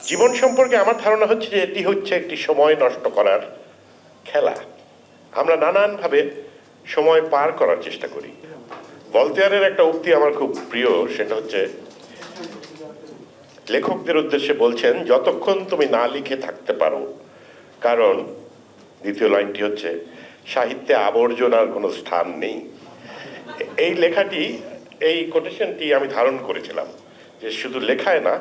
জীবন সম্পর্কে আমার ধারণা হচ্ছে যে এটি হচ্ছে একটি সময় নষ্ট করার খেলা। আমরা নানানভাবে সময় পার করার চেষ্টা করি। ভলতেয়ারের একটা উক্তি আমার খুব প্রিয়, সেটা হচ্ছে লেখকদের উদ্দেশ্যে বলছেন, যতক্ষণ তুমি না লিখে থাকতে পারো, কারণ দ্বিতীয় লাইনটি হচ্ছে সাহিত্যে আবর্জনার কোনো স্থান নেই। এই লেখাটি, এই কোটেশনটি আমি ধারণ করেছিলাম যে শুধু লেখায় না,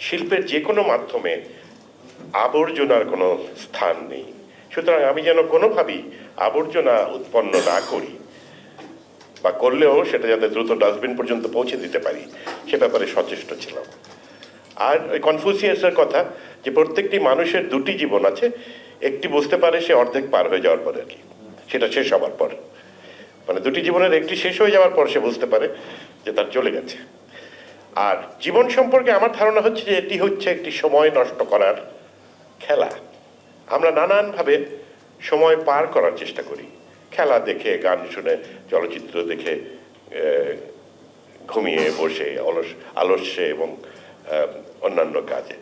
শিল্পের যে কোনো মাধ্যমে আবর্জনার কোনো স্থান নেই। সুতরাং আমি যেন কোনোভাবেই আবর্জনা উৎপন্ন না করি, বা করলেও সেটা যাতে দ্রুত ডাস্টবিন পর্যন্ত পৌঁছে দিতে পারি, সে ব্যাপারে সচেষ্ট ছিলাম। আর ওই কনফুসিয়াসের কথা যে প্রত্যেকটি মানুষের দুটি জীবন আছে, একটি বুঝতে পারে সে অর্ধেক পার হয়ে যাওয়ার পরে আর কি, সেটা শেষ হওয়ার পর, মানে দুটি জীবনের একটি শেষ হয়ে যাওয়ার পর সে বুঝতে পারে যে তার চলে গেছে। আর জীবন সম্পর্কে আমার ধারণা হচ্ছে যে এটি হচ্ছে একটি সময় নষ্ট করার খেলা। আমরা নানানভাবে সময় পার করার চেষ্টা করি, খেলা দেখে, গান শুনে, চলচ্চিত্র দেখে, ঘুমিয়ে বসে, আলস্যে এবং অন্যান্য কাজে।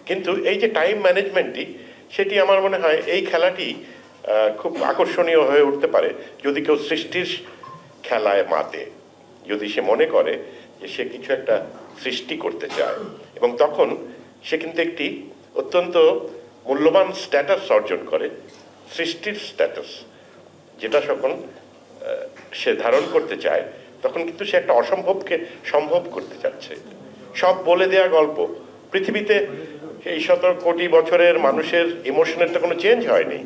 কিন্তু এই যে টাইম ম্যানেজমেন্টটি, সেটি আমার মনে হয় এই খেলাটি খুব আকর্ষণীয় হয়ে উঠতে পারে যদি কেউ সৃষ্টির খেলায় মাতে, যদি সে মনে করে যে সে কিছু একটা সৃষ্টি করতে চায়, এবং তখন সে কিন্তু একটি অত্যন্ত মূল্যবান স্ট্যাটাস অর্জন করে, সৃষ্টির স্ট্যাটাস, যেটা যখন সে ধারণ করতে চায় তখন কিন্তু সে একটা অসম্ভবকে সম্ভব করতে চাচ্ছে। সব বলে দেয়া গল্প, পৃথিবীতে এই 17 কোটি বছরের মানুষের ইমোশনের তো কোনো চেঞ্জ হয়নি।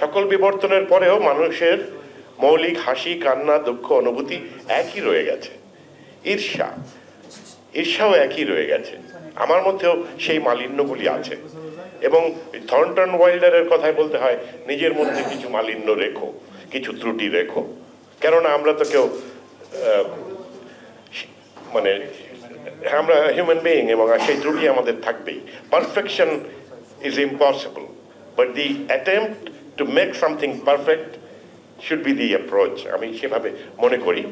সকল বিবর্তনের পরেও মানুষের মৌলিক হাসি, কান্না, দুঃখ, অনুভূতি একই রয়ে গেছে। ঈর্ষাও একই রয়ে গেছে। আমার মধ্যেও সেই মালিন্যগুলি আছে, এবং থর্নটন ওয়াইল্ডারের কথায় বলতে হয়, নিজের মধ্যে কিছু মালিন্য রেখো, কিছু ত্রুটি রেখো, কেননা আমরা তো কেউ মানে আমরা হিউম্যান বিইং, এবং সেই ত্রুটি আমাদের থাকবেই। Perfection is impossible, but the attempt to make something perfect should be the approach, আমি সেভাবে মনে করি।